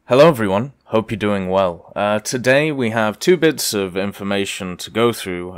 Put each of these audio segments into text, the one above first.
Hello everyone, hope you're doing well. Today we have two bits of information to go through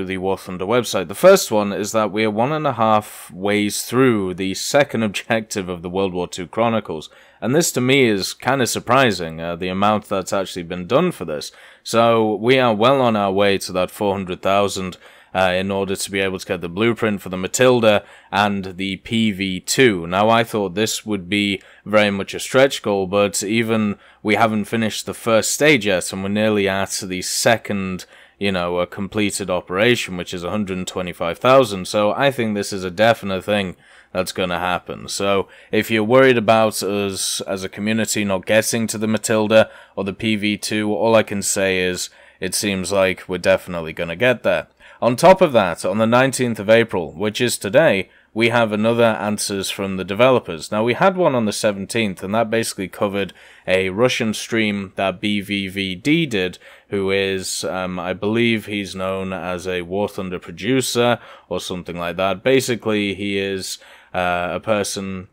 the War Thunder website. The first one is that we are 1.5 ways through the second objective of the World War II Chronicles. And this to me is kind of surprising, the amount that's actually been done for this. So we are well on our way to that 400,000 in order to be able to get the blueprint for the Matilda and the PV2. Now, I thought this would be very much a stretch goal, but even we haven't finished the first stage yet, and we're nearly at the second, a completed operation, which is 125,000. So I think this is a definite thing that's going to happen. So if you're worried about us as a community not getting to the Matilda or the PV2, all I can say is it seems like we're definitely going to get there. On top of that, on the 19th of April, which is today, we have another answers from the developers. Now, we had one on the 17th, and that basically covered a Russian stream that BVVD did, who is, I believe he's known as a War Thunder producer or something like that. Basically, he is a person,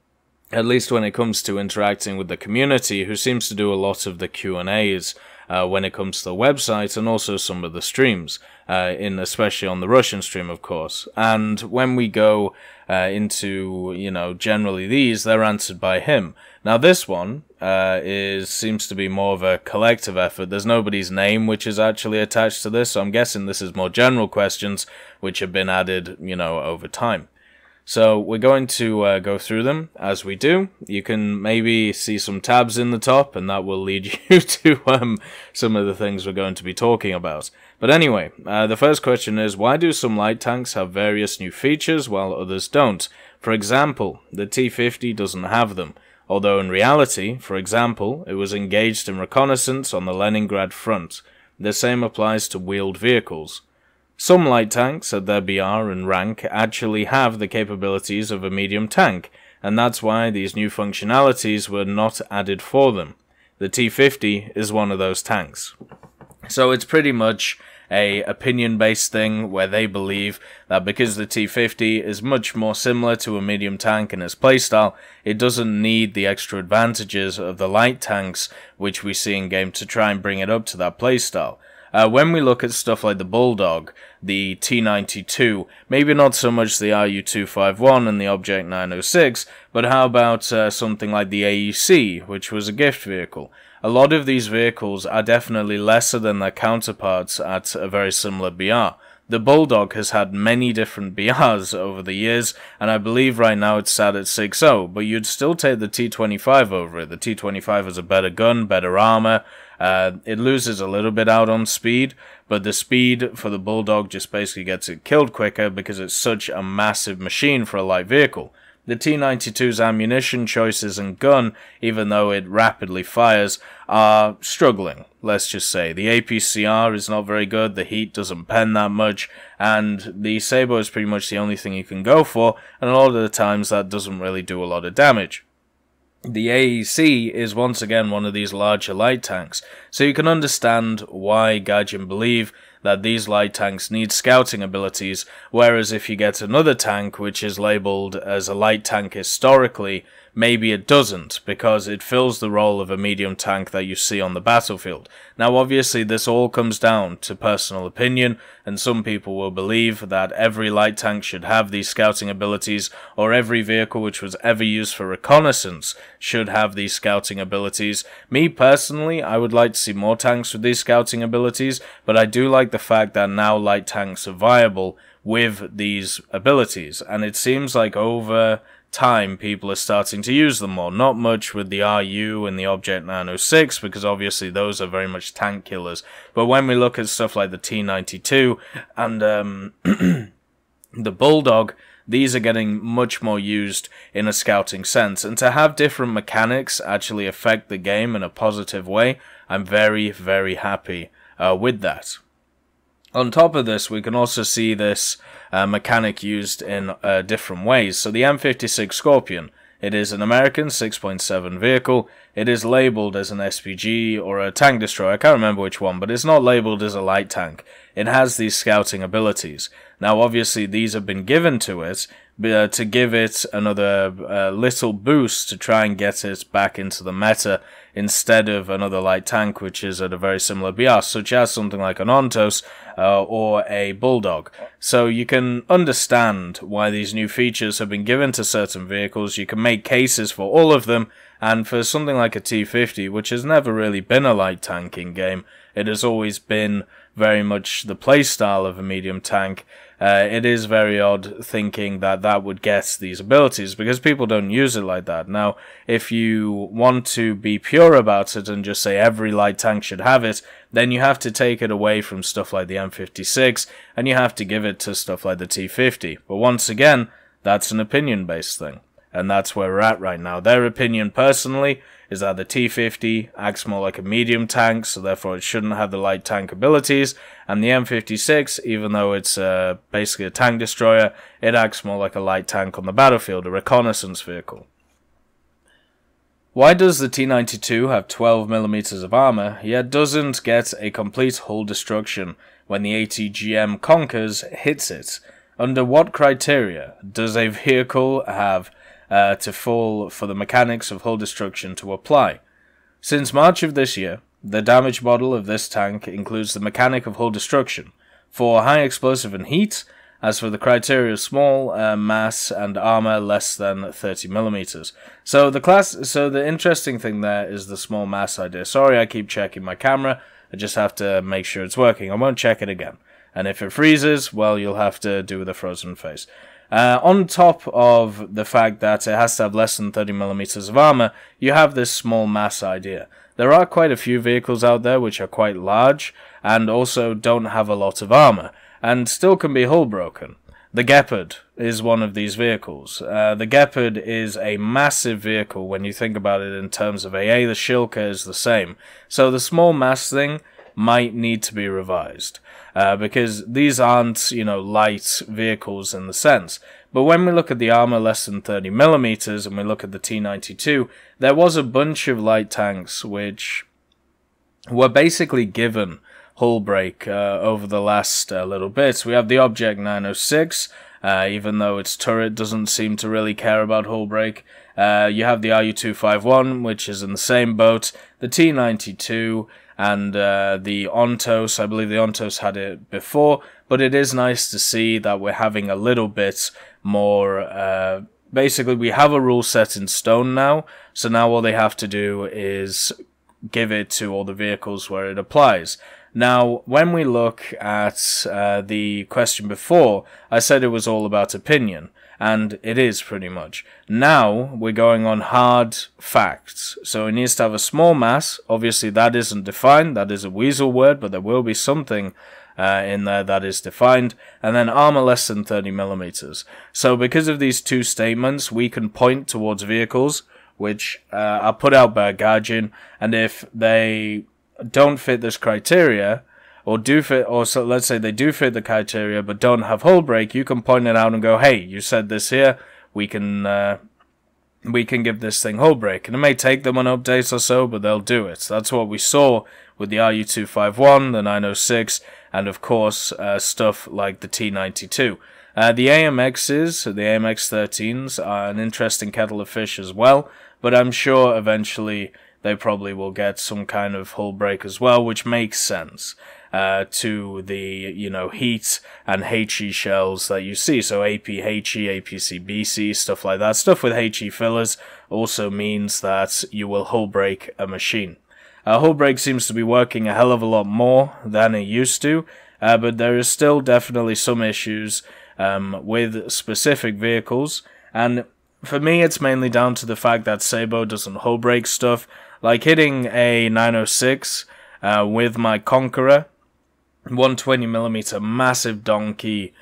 at least when it comes to interacting with the community, who seems to do a lot of the Q&As when it comes to the website and also some of the streams, especially on the Russian stream, of course. And when we go into, generally these, they're answered by him. Now this one seems to be more of a collective effort. There's nobody's name which is actually attached to this, so I'm guessing this is more general questions which have been added, over time. So we're going to go through them. As we do, you can maybe see some tabs in the top, and that will lead you to some of the things we're going to be talking about. But anyway, the first question is, why do some light tanks have various new features while others don't? For example, the T-50 doesn't have them, although in reality, for example, it was engaged in reconnaissance on the Leningrad front. The same applies to wheeled vehicles. Some light tanks at their BR and rank actually have the capabilities of a medium tank, and that's why these new functionalities were not added for them. The T-50 is one of those tanks. So it's pretty much a opinion-based thing where they believe that because the T-50 is much more similar to a medium tank in its playstyle, it doesn't need the extra advantages of the light tanks which we see in-game to try and bring it up to that playstyle. When we look at stuff like the Bulldog, the T92, maybe not so much the RU-251 and the Object 906, but how about something like the AEC, which was a gift vehicle? A lot of these vehicles are definitely lesser than their counterparts at a very similar BR. The Bulldog has had many different BRs over the years, and I believe right now it's sat at 6.0, but you'd still take the T25 over it. The T25 has a better gun, better armor. It loses a little bit out on speed, but the speed for the Bulldog just basically gets it killed quicker because it's such a massive machine for a light vehicle. The T92's ammunition choices and gun, even though it rapidly fires, are struggling, let's just say. The APCR is not very good, the heat doesn't pen that much, and the Sabo is pretty much the only thing you can go for, and a lot of the times that doesn't really do a lot of damage. The AEC is once again one of these larger light tanks, so you can understand why Gaijin believe that these light tanks need scouting abilities, whereas if you get another tank which is labelled as a light tank historically, maybe it doesn't, because it fills the role of a medium tank that you see on the battlefield. Now obviously this all comes down to personal opinion, and some people will believe that every light tank should have these scouting abilities, or every vehicle which was ever used for reconnaissance should have these scouting abilities. Me personally, I would like to see more tanks with these scouting abilities, but I do like the fact that now light tanks are viable with these abilities, and it seems like over time people are starting to use them more. Not much with the RU and the Object 906, because obviously those are very much tank killers, but when we look at stuff like the T92 and the Bulldog, these are getting much more used in a scouting sense, and to have different mechanics actually affect the game in a positive way, I'm very, very happy with that. On top of this, we can also see this mechanic used in different ways. So the M56 Scorpion, it is an American 6.7 vehicle. It is labeled as an SPG or a tank destroyer. I can't remember which one, but it's not labeled as a light tank. It has these scouting abilities. Now, obviously, these have been given to it to give it another little boost to try and get it back into the meta instead of another light tank which is at a very similar BR, such as something like an Ontos or a Bulldog. So you can understand why these new features have been given to certain vehicles. You can make cases for all of them, and for something like a T50, which has never really been a light tank in game, it has always been very much the playstyle of a medium tank. It is very odd thinking that that would get these abilities, because people don't use it like that. Now, if you want to be pure about it and just say every light tank should have it, then you have to take it away from stuff like the M56, and you have to give it to stuff like the T50. But once again, that's an opinion-based thing, and that's where we're at right now. Their opinion, personally, is that the T50 acts more like a medium tank, so therefore it shouldn't have the light tank abilities, and the M56, even though it's basically a tank destroyer, it acts more like a light tank on the battlefield, a reconnaissance vehicle. Why does the T92 have 12mm of armor, yet doesn't get a complete hull destruction when the ATGM Conkers hits it? Under what criteria does a vehicle have to fall for the mechanics of hull destruction to apply? Since March of this year, the damage model of this tank includes the mechanic of hull destruction for high explosive and heat, as for the criteria of small mass and armor less than 30mm. So the interesting thing there is the small mass idea. Sorry, I keep checking my camera. I just have to make sure it's working. I won't check it again. And if it freezes, well, you'll have to do the frozen face. On top of the fact that it has to have less than 30mm of armor, you have this small mass idea. There are quite a few vehicles out there which are quite large and also don't have a lot of armor, and still can be hull broken. The Gepard is one of these vehicles. The Gepard is a massive vehicle when you think about it in terms of AA. The Shilka is the same. So the small mass thing might need to be revised, because these aren't, light vehicles in the sense. But when we look at the armor less than 30mm and we look at the T92, there was a bunch of light tanks which were basically given hull break over the last little bit. We have the Object 906, even though its turret doesn't seem to really care about hull break. You have the RU-251, which is in the same boat, the T92, and the Ontos. I believe the Ontos had it before, but it is nice to see that we're having a little bit more, basically we have a rule set in stone now, so now all they have to do is give it to all the vehicles where it applies. Now, when we look at the question before, I said it was all about opinion, and it is pretty much. Now, we're going on hard facts. So it needs to have a small mass. Obviously, that isn't defined. That is a weasel word, but there will be something in there that is defined. And then armor less than 30mm. So because of these two statements, we can point towards vehicles which are put out by a Guardian, and if they don't fit this criteria, or do fit, or so let's say they do fit the criteria but don't have hull break, you can point it out and go, hey, you said this here, we can give this thing hull break. And it may take them an update or so, but they'll do it. That's what we saw with the RU-251, the 906, and of course stuff like the T92. The AMXs, the AMX-13s, are an interesting kettle of fish as well, but I'm sure eventually they probably will get some kind of hull break as well, which makes sense to the, heat and HE shells that you see. So AP HE, APC BC, stuff like that. Stuff with HE fillers also means that you will hull break a machine. Hull break seems to be working a hell of a lot more than it used to, but there is still definitely some issues with specific vehicles, and for me it's mainly down to the fact that Sabo doesn't hull break stuff. Like hitting a 906 with my Conqueror, 120mm massive donkey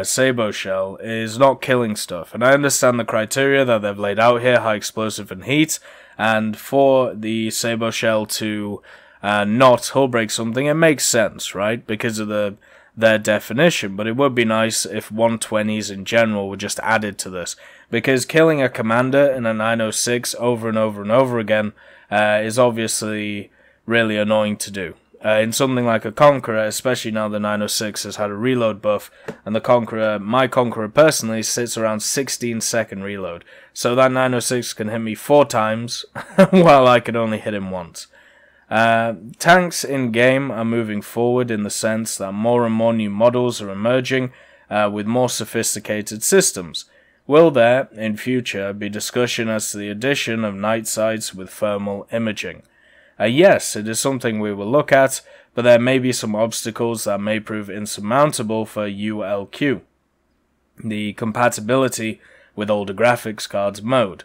Sabo shell is not killing stuff. And I understand the criteria that they've laid out here, high explosive and heat, and for the Sabo shell to not hull break something, it makes sense, right? Because of their definition. But it would be nice if 120s in general were just added to this, because killing a commander in a 906 over and over and over again is obviously really annoying to do. in something like a Conqueror, especially now the 906 has had a reload buff, and the Conqueror, my Conqueror personally, sits around 16-second reload. So that 906 can hit me 4 times, while I can only hit him once. Tanks in-game are moving forward in the sense that more and more new models are emerging with more sophisticated systems. Will there, in future, be discussion as to the addition of night sights with thermal imaging? Yes, it is something we will look at, but there may be some obstacles that may prove insurmountable for ULQ. The compatibility with older graphics cards mode.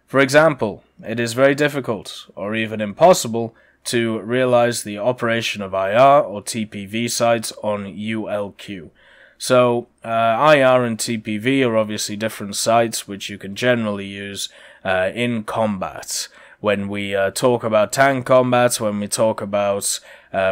For example, it is very difficult, or even impossible, to realize the operation of IR or TPV sights on ULQ. So, IR and TPV are obviously different sights which you can generally use in combat. When we talk about tank combat, when we talk about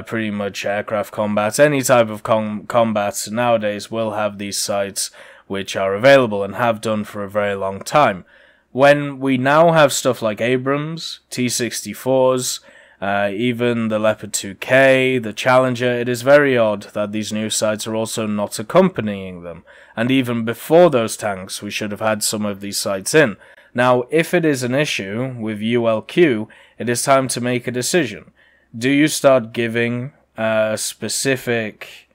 pretty much aircraft combat, any type of combat nowadays will have these sights which are available and have done for a very long time. When we now have stuff like Abrams, T-64s, even the Leopard 2K, the Challenger, it is very odd that these new sights are also not accompanying them. And even before those tanks, we should have had some of these sights in. Now, if it is an issue with ULQ, it is time to make a decision. Do you start giving specific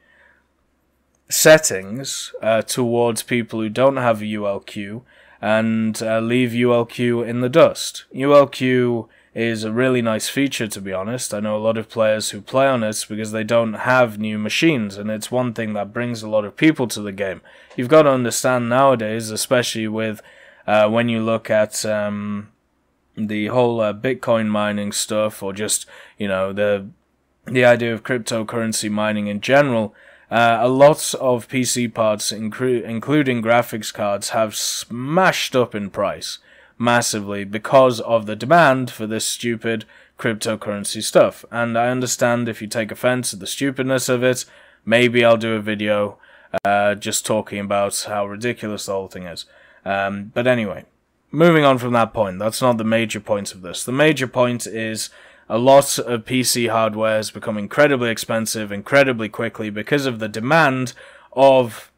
settings towards people who don't have ULQ and leave ULQ in the dust? ULQ is a really nice feature, to be honest. I know a lot of players who play on it because they don't have new machines, and it's one thing that brings a lot of people to the game. You've got to understand nowadays, especially with when you look at the whole Bitcoin mining stuff, or just, you know, the idea of cryptocurrency mining in general, a lot of PC parts, including graphics cards, have smashed up in price massively because of the demand for this stupid cryptocurrency stuff. And I understand if you take offense at the stupidness of it, maybe I'll do a video just talking about how ridiculous the whole thing is. But anyway, moving on from that point, that's not the major point of this. The major point is a lot of PC hardware has become incredibly expensive incredibly quickly because of the demand of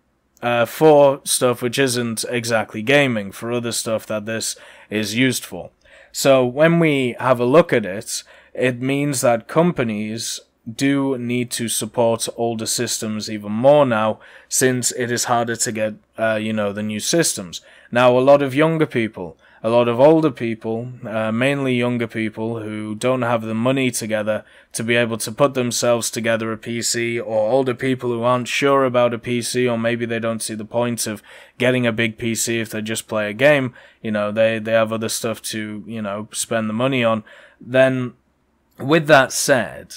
for stuff which isn't exactly gaming, for other stuff that this is used for. So when we have a look at it, it means that companies do need to support older systems even more now, since it is harder to get, the new systems. Now, a lot of younger people, a lot of older people, mainly younger people who don't have the money together to be able to put themselves together a PC, or older people who aren't sure about a PC, or maybe they don't see the point of getting a big PC if they just play a game, they have other stuff to, spend the money on. Then, with that said,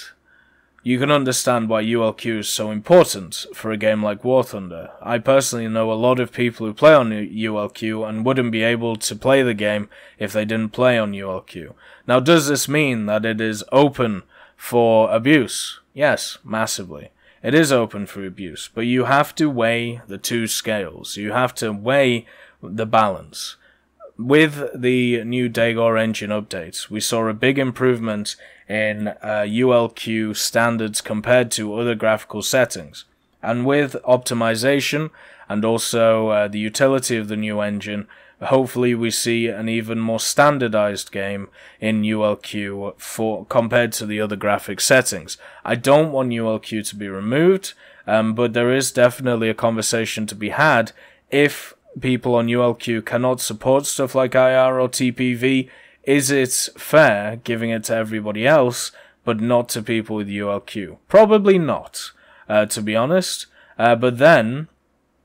you can understand why ULQ is so important for a game like War Thunder. I personally know a lot of people who play on ULQ and wouldn't be able to play the game if they didn't play on ULQ. Now, does this mean that it is open for abuse? Yes, massively. It is open for abuse, but you have to weigh the two scales. You have to weigh the balance. With the new Dagor engine updates, we saw a big improvement in ULQ standards compared to other graphical settings. And with optimization and also the utility of the new engine, hopefully we see an even more standardized game in ULQ compared to the other graphic settings. I don't want ULQ to be removed, but there is definitely a conversation to be had if people on ULQ cannot support stuff like IR or TPV. Is it fair giving it to everybody else, but not to people with ULQ? Probably not, to be honest. But then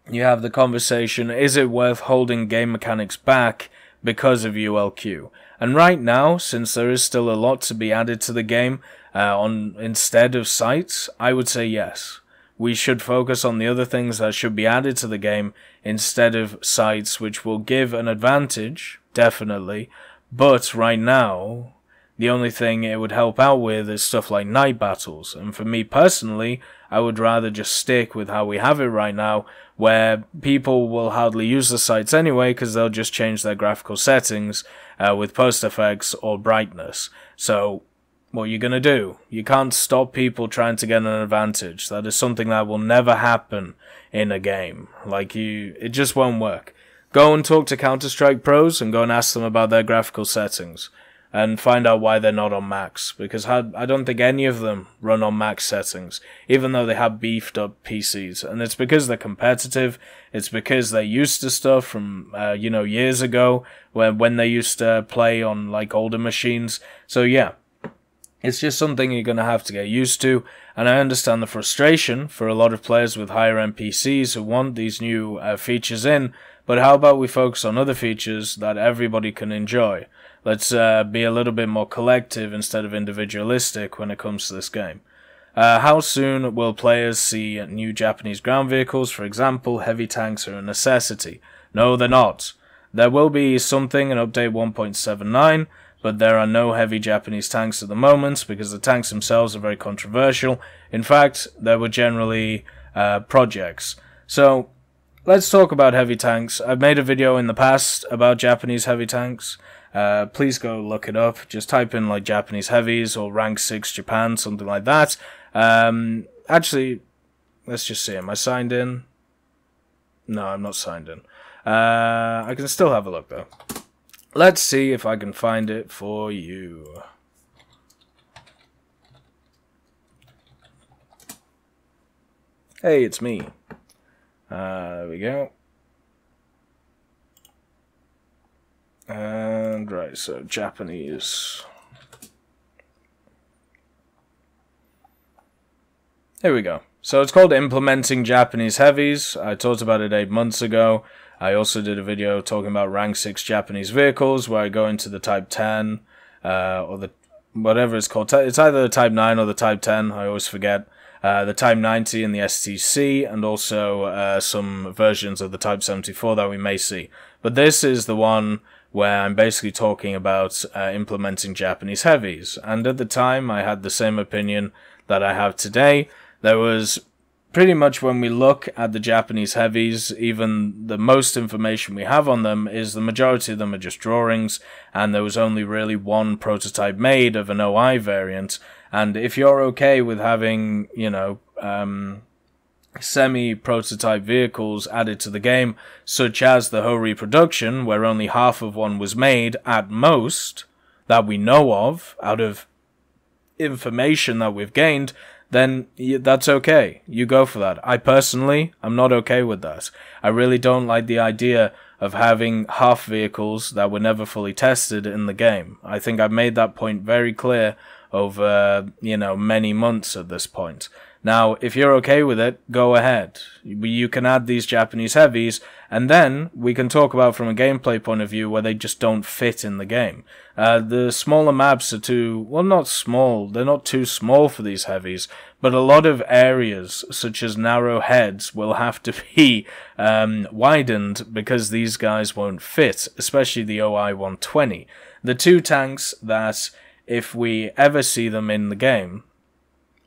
you have the conversation, is it worth holding game mechanics back because of ULQ? And right now, since there is still a lot to be added to the game instead of sights, I would say yes. We should focus on the other things that should be added to the game instead of sights, which will give an advantage, definitely. But right now, the only thing it would help out with is stuff like night battles. And for me personally, I would rather just stick with how we have it right now, where people will hardly use the sights anyway because they'll just change their graphical settings with post effects or brightness. So what you're going to do. You can't stop people trying to get an advantage. That is something that will never happen in a game. Like, it just won't work. Go and talk to Counter-Strike pros and go and ask them about their graphical settings and find out why they're not on max, because I don't think any of them run on max settings, even though they have beefed up PCs. And it's because they're competitive. It's because they're used to stuff from years ago when they used to play on like older machines. So yeah, it's just something you're going to have to get used to. And I understand the frustration for a lot of players with higher end PCs who want these new features in, but how about we focus on other features that everybody can enjoy? Let's be a little bit more collective instead of individualistic when it comes to this game. How soon will players see new Japanese ground vehicles? For example, heavy tanks are a necessity. No, they're not. There will be something in update 1.79, but there are no heavy Japanese tanks at the moment because the tanks themselves are very controversial. In fact, there were generally projects. So, let's talk about heavy tanks. I've made a video in the past about Japanese heavy tanks. Please go look it up. Just type in like Japanese heavies or rank 6 Japan, something like that. Actually, let's just see. Am I signed in? No, I'm not signed in. I can still have a look though. Let's see if I can find it for you. Hey, it's me. There we go. And right, so Japanese. Here we go. So it's called Implementing Japanese Heavies. I talked about it 8 months ago. I also did a video talking about rank 6 Japanese vehicles where I go into the Type 10 or the whatever it's called. It's either the Type 9 or the Type 10. I always forget. The Type 90 and the STC, and also some versions of the Type 74 that we may see. But this is the one where I'm basically talking about implementing Japanese heavies. And at the time, I had the same opinion that I have today. There was pretty much, when we look at the Japanese heavies, even the most information we have on them is the majority of them are just drawings, and there was only really one prototype made of an OI variant. And if you're okay with having, semi-prototype vehicles added to the game, such as the Ho reproduction, where only half of one was made at most, that we know of, out of information that we've gained, then that's okay. You go for that. I personally am not okay with that. I really don't like the idea of having half vehicles that were never fully tested in the game. I think I've made that point very clear over, many months at this point. Now, if you're okay with it, go ahead. You can add these Japanese heavies, and then we can talk about from a gameplay point of view where they just don't fit in the game. The smaller maps are not small, they're not too small for these heavies, but a lot of areas, such as narrow heads, will have to be widened because these guys won't fit, especially the OI 120. The two tanks that, if we ever see them in the game,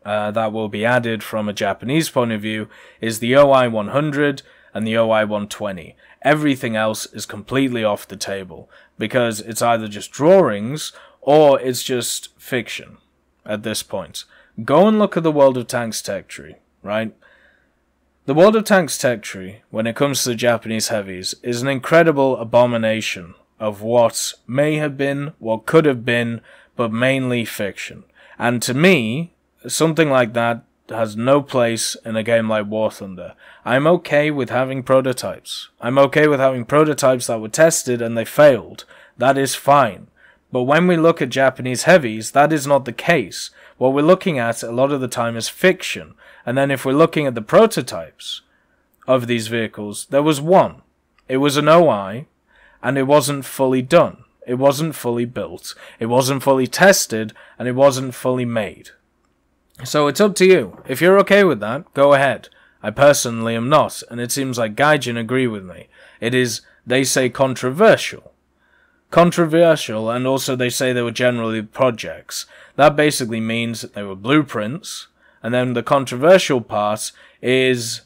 that will be added from a Japanese point of view is the OI 100 and the OI 120. Everything else is completely off the table because it's either just drawings or it's just fiction at this point. Go and look at the World of Tanks tech tree, right? The World of Tanks tech tree, when it comes to the Japanese heavies, is an incredible abomination of what may have been, what could have been, but mainly fiction. And to me, something like that has no place in a game like War Thunder. I'm okay with having prototypes. I'm okay with having prototypes that were tested and they failed. That is fine. But when we look at Japanese heavies, that is not the case. What we're looking at a lot of the time is fiction. And then if we're looking at the prototypes of these vehicles, there was one. It was an OI, and it wasn't fully done. It wasn't fully built. It wasn't fully tested, and it wasn't fully made. So it's up to you. If you're okay with that, go ahead. I personally am not, and it seems like Gaijin agree with me. It is, they say, controversial. Controversial, and also they say they were generally projects. That basically means that they were blueprints, and then the controversial part is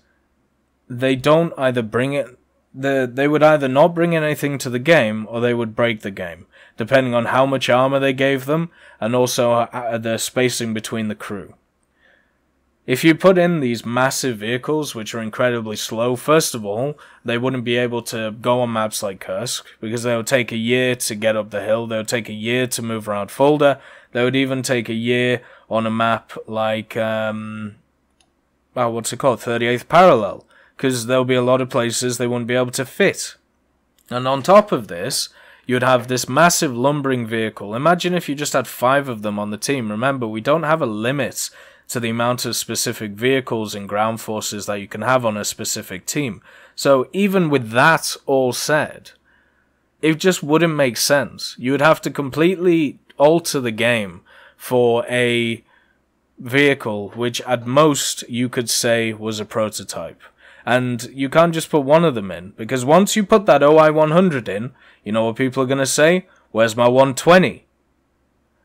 they don't either bring they would either not bring anything to the game, or they would break the game, depending on how much armor they gave them, and also the spacing between the crew. If you put in these massive vehicles, which are incredibly slow, first of all, they wouldn't be able to go on maps like Kursk, because they would take a year to get up the hill, they would take a year to move around Fulda, they would even take a year on a map like, what's it called, 38th Parallel, because there'll be a lot of places they wouldn't be able to fit. And on top of this, you'd have this massive lumbering vehicle. Imagine if you just had 5 of them on the team. Remember, we don't have a limit to the amount of specific vehicles and ground forces that you can have on a specific team. So even with that all said, it just wouldn't make sense. You would have to completely alter the game for a vehicle which at most you could say was a prototype. And you can't just put one of them in, because once you put that OI-100 in, you know what people are going to say? Where's my 120?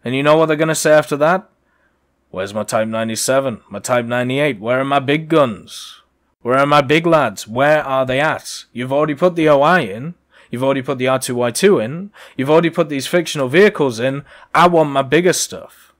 And you know what they're going to say after that? Where's my Type 97? My Type 98? Where are my big guns? Where are my big lads? Where are they at? You've already put the OI in. You've already put the R2Y2 in. You've already put these fictional vehicles in. I want my bigger stuff.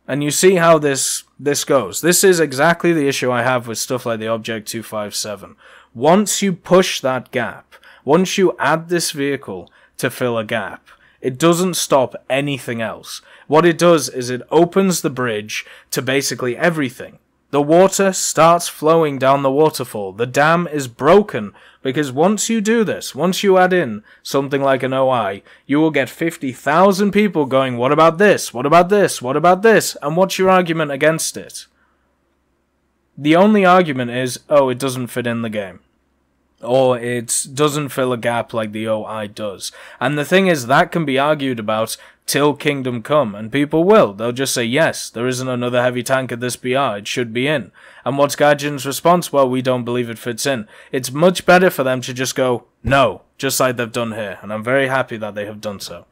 And you see how this goes. This is exactly the issue I have with stuff like the Object 257. Once you push that gap, once you add this vehicle to fill a gap, it doesn't stop anything else. What it does is it opens the bridge to basically everything. The water starts flowing down the waterfall. The dam is broken, because once you do this, once you add in something like an OI, you will get 50,000 people going, what about this? What about this? What about this? And what's your argument against it? The only argument is, oh, it doesn't fit in the game. Or it doesn't fill a gap like the OI does. And the thing is, that can be argued about till Kingdom Come, and people will. They'll just say, yes, there isn't another heavy tank at this BR, it should be in. And what's Gaijin's response? Well, we don't believe it fits in. It's much better for them to just go, no, just like they've done here, and I'm very happy that they have done so.